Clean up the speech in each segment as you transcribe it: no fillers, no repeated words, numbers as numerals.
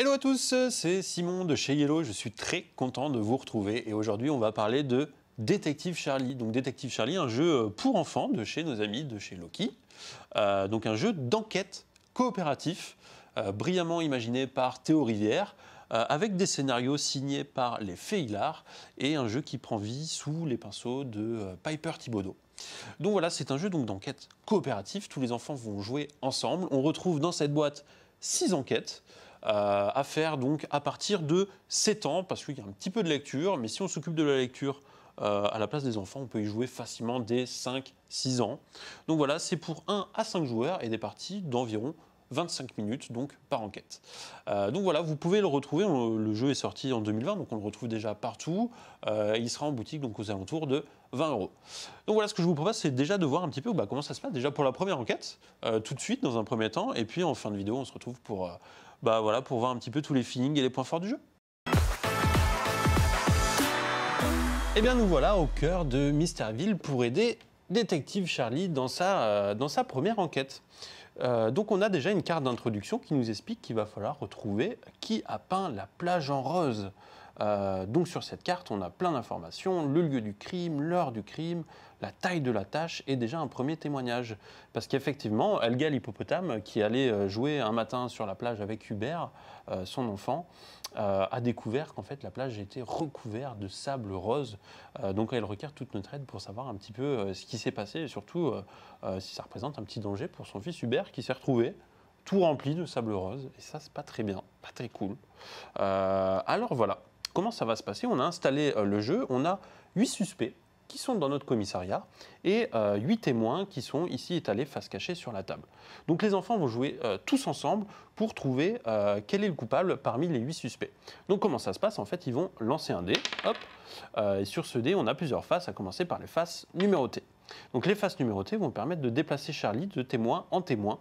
Hello à tous, c'est Simon de chez Yellow. Je suis très content de vous retrouver et aujourd'hui on va parler de Détective Charlie. Donc Détective Charlie, un jeu pour enfants de chez nos amis de chez Loki. Donc un jeu d'enquête coopératif, brillamment imaginé par Théo Rivière, avec des scénarios signés par les Feylar et un jeu qui prend vie sous les pinceaux de Piper Thibaudot. Donc voilà, c'est un jeu d'enquête coopératif. Tous les enfants vont jouer ensemble. On retrouve dans cette boîte 6 enquêtes à faire donc à partir de 7 ans, parce qu'il y a un petit peu de lecture, mais si on s'occupe de la lecture à la place des enfants, on peut y jouer facilement dès 5-6 ans. Donc voilà, c'est pour 1 à 5 joueurs et des parties d'environ 25 minutes donc par enquête. Donc voilà, vous pouvez le retrouver, le jeu est sorti en 2020, donc on le retrouve déjà partout. Il sera en boutique donc aux alentours de 20 €. Donc voilà, ce que je vous propose, c'est déjà de voir un petit peu comment ça se passe déjà pour la première enquête, tout de suite dans un premier temps, et puis en fin de vidéo, on se retrouve pour voir un petit peu tous les feelings et les points forts du jeu. Et bien nous voilà au cœur de Mysterville pour aider Détective Charlie dans sa première enquête. Donc on a déjà une carte d'introduction qui nous explique qu'il va falloir retrouver qui a peint la plage en rose. Donc sur cette carte, on a plein d'informations, le lieu du crime, l'heure du crime, la taille de la tâche et déjà un premier témoignage. Parce qu'effectivement, Elga l'hippopotame, qui allait jouer un matin sur la plage avec Hubert, son enfant, a découvert qu'en fait la plage était recouverte de sable rose. Donc elle requiert toute notre aide pour savoir un petit peu ce qui s'est passé et surtout si ça représente un petit danger pour son fils Hubert qui s'est retrouvé tout rempli de sable rose. Et ça, c'est pas très bien, pas très cool. Alors voilà. Comment ça va se passer? On a installé le jeu, on a 8 suspects qui sont dans notre commissariat et 8 témoins qui sont ici étalés face cachée sur la table. Donc les enfants vont jouer tous ensemble pour trouver quel est le coupable parmi les 8 suspects. Donc comment ça se passe? En fait, ils vont lancer un dé, hop, et sur ce dé, on a plusieurs faces, à commencer par les faces numérotées. Donc les faces numérotées vont permettre de déplacer Charlie de témoin en témoin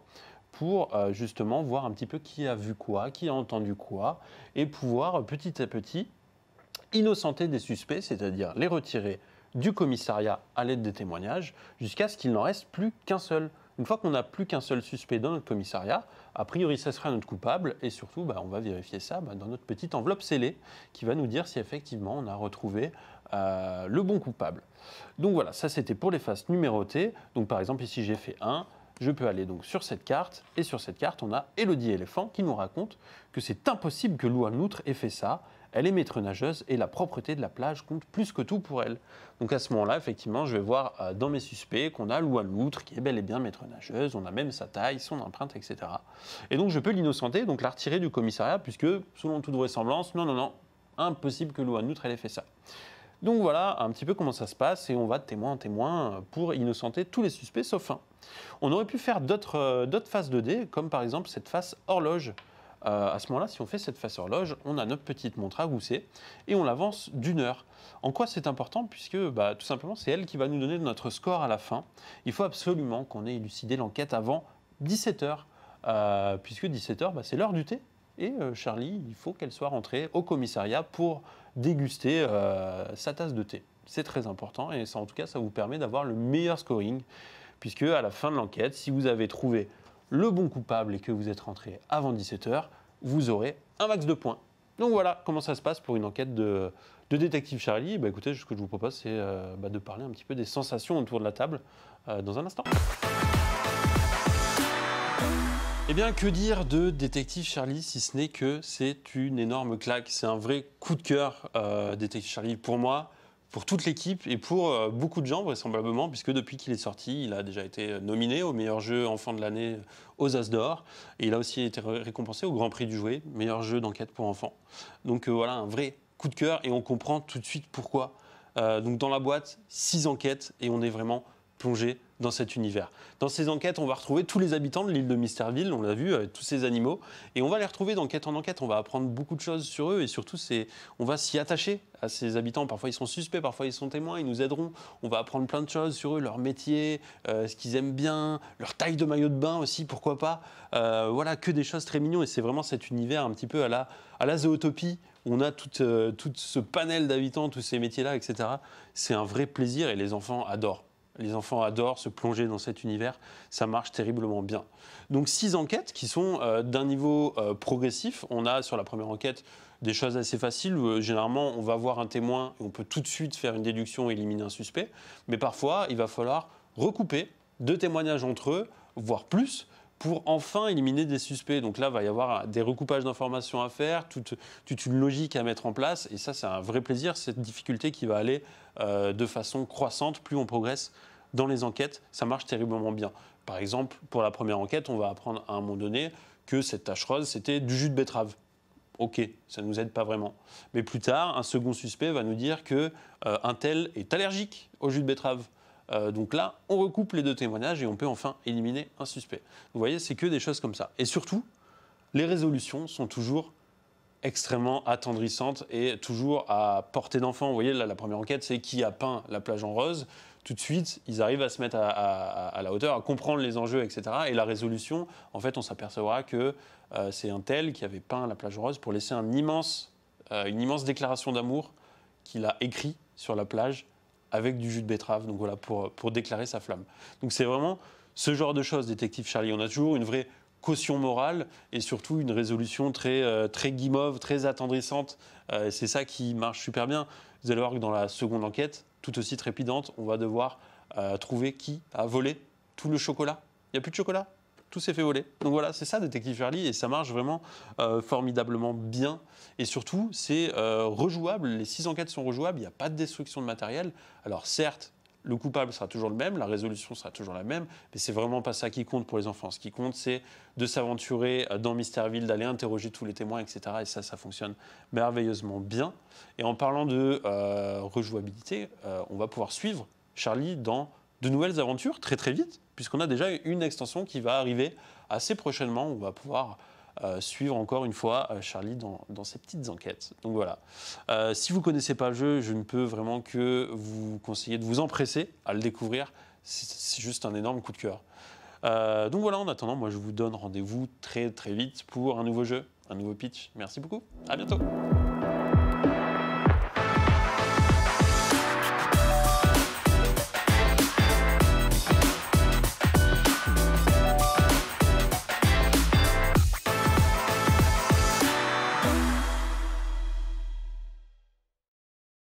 pour justement voir un petit peu qui a vu quoi, qui a entendu quoi, et pouvoir petit à petit innocenter des suspects, c'est-à-dire les retirer du commissariat à l'aide des témoignages, jusqu'à ce qu'il n'en reste plus qu'un seul. Une fois qu'on n'a plus qu'un seul suspect dans notre commissariat, a priori, ça sera notre coupable, et surtout, on va vérifier ça dans notre petite enveloppe scellée, qui va nous dire si effectivement on a retrouvé le bon coupable. Donc voilà, ça c'était pour les faces numérotées. Donc par exemple, ici j'ai fait 1, je peux aller donc sur cette carte, et sur cette carte, on a Élodie Éléphant qui nous raconte que c'est impossible que Louane Loutre ait fait ça. Elle est maître nageuse et la propreté de la plage compte plus que tout pour elle. Donc à ce moment-là, effectivement, je vais voir dans mes suspects qu'on a Louane Loutre qui est bel et bien maître nageuse, on a même sa taille, son empreinte, etc. Et donc je peux l'innocenter, donc la retirer du commissariat, puisque selon toute vraisemblance, non, impossible que Louane Loutre ait fait ça. Donc voilà un petit peu comment ça se passe et on va de témoin en témoin pour innocenter tous les suspects sauf un. On aurait pu faire d'autres phases de dés, comme par exemple cette face horloge. À ce moment-là, si on fait cette face horloge, on a notre petite montre à gousset et on l'avance d'1 heure. En quoi c'est important? Puisque tout simplement, c'est elle qui va nous donner notre score à la fin. Il faut absolument qu'on ait élucidé l'enquête avant 17 heures, puisque 17 heures, c'est l'heure du thé. Et Charlie, il faut qu'elle soit rentrée au commissariat pour déguster sa tasse de thé. C'est très important et ça, en tout cas, ça vous permet d'avoir le meilleur scoring, puisque à la fin de l'enquête, si vous avez trouvé le bon coupable et que vous êtes rentré avant 17 heures, vous aurez un max de points. Donc voilà comment ça se passe pour une enquête de Détective Charlie. Écoutez, ce que je vous propose, c'est de parler un petit peu des sensations autour de la table dans un instant. Eh bien, que dire de Détective Charlie si ce n'est que c'est une énorme claque. C'est un vrai coup de cœur, Détective Charlie, pour moi, pour toute l'équipe et pour beaucoup de gens vraisemblablement, puisque depuis qu'il est sorti, il a déjà été nominé au meilleur jeu enfant de l'année aux As d'Or, et il a aussi été récompensé au Grand Prix du Jouet, meilleur jeu d'enquête pour enfants. Donc voilà, un vrai coup de cœur, et on comprend tout de suite pourquoi. Donc dans la boîte, 6 enquêtes, et on est vraiment plongé dans cet univers. Dans ces enquêtes, on va retrouver tous les habitants de l'île de Mysterville, on l'a vu, avec tous ces animaux, et on va les retrouver d'enquête en enquête, on va apprendre beaucoup de choses sur eux, et surtout, on va s'y attacher à ces habitants. Parfois, ils sont suspects, parfois, ils sont témoins, ils nous aideront. On va apprendre plein de choses sur eux, leur métier, ce qu'ils aiment bien, leur taille de maillot de bain aussi, pourquoi pas. Voilà, que des choses très mignonnes, et c'est vraiment cet univers un petit peu à la Zootopie, où on a tout ce panel d'habitants, tous ces métiers-là, etc. C'est un vrai plaisir, et les enfants adorent. Les enfants adorent se plonger dans cet univers, ça marche terriblement bien. Donc 6 enquêtes qui sont d'un niveau progressif. On a sur la première enquête des choses assez faciles où généralement on va voir un témoin et on peut tout de suite faire une déduction et éliminer un suspect. Mais parfois il va falloir recouper 2 témoignages entre eux, voire plus, pour enfin éliminer des suspects. Donc là, il va y avoir des recoupages d'informations à faire, toute une logique à mettre en place. Et ça, c'est un vrai plaisir, cette difficulté qui va aller de façon croissante. Plus on progresse dans les enquêtes, ça marche terriblement bien. Par exemple, pour la première enquête, on va apprendre à un moment donné que cette tache rose, c'était du jus de betterave. Ok, ça ne nous aide pas vraiment. Mais plus tard, un second suspect va nous dire qu'un tel est allergique au jus de betterave. Donc là, on recoupe les 2 témoignages et on peut enfin éliminer un suspect. Vous voyez, c'est que des choses comme ça. Et surtout, les résolutions sont toujours extrêmement attendrissantes et toujours à portée d'enfant. Vous voyez, là, la première enquête, c'est qui a peint la plage en rose. Tout de suite, ils arrivent à se mettre à la hauteur, à comprendre les enjeux, etc. Et la résolution, en fait, on s'apercevra que c'est un tel qui avait peint la plage rose pour laisser une immense déclaration d'amour qu'il a écrit sur la plage avec du jus de betterave, donc voilà, pour déclarer sa flamme. Donc c'est vraiment ce genre de choses, détective Charlie. On a toujours une vraie caution morale et surtout une résolution très guimauve, très attendrissante. C'est ça qui marche super bien. Vous allez voir que dans la seconde enquête, tout aussi trépidante, on va devoir trouver qui a volé tout le chocolat. Il n'y a plus de chocolat, tout s'est fait voler. Donc voilà, c'est ça détective Charlie et ça marche vraiment formidablement bien. Et surtout, c'est rejouable, les 6 enquêtes sont rejouables, il n'y a pas de destruction de matériel. Alors certes, le coupable sera toujours le même, la résolution sera toujours la même, mais c'est vraiment pas ça qui compte pour les enfants. Ce qui compte, c'est de s'aventurer dans Mysterville, d'aller interroger tous les témoins, etc. Et ça fonctionne merveilleusement bien. Et en parlant de rejouabilité, on va pouvoir suivre Charlie dans de nouvelles aventures très très vite, puisqu'on a déjà une extension qui va arriver assez prochainement. On va pouvoir suivre encore une fois Charlie dans ses petites enquêtes. Donc voilà. Si vous ne connaissez pas le jeu, je ne peux vraiment que vous conseiller de vous empresser à le découvrir. C'est juste un énorme coup de cœur. Donc voilà, en attendant, moi je vous donne rendez-vous très très vite pour un nouveau jeu, un nouveau pitch. Merci beaucoup, à bientôt.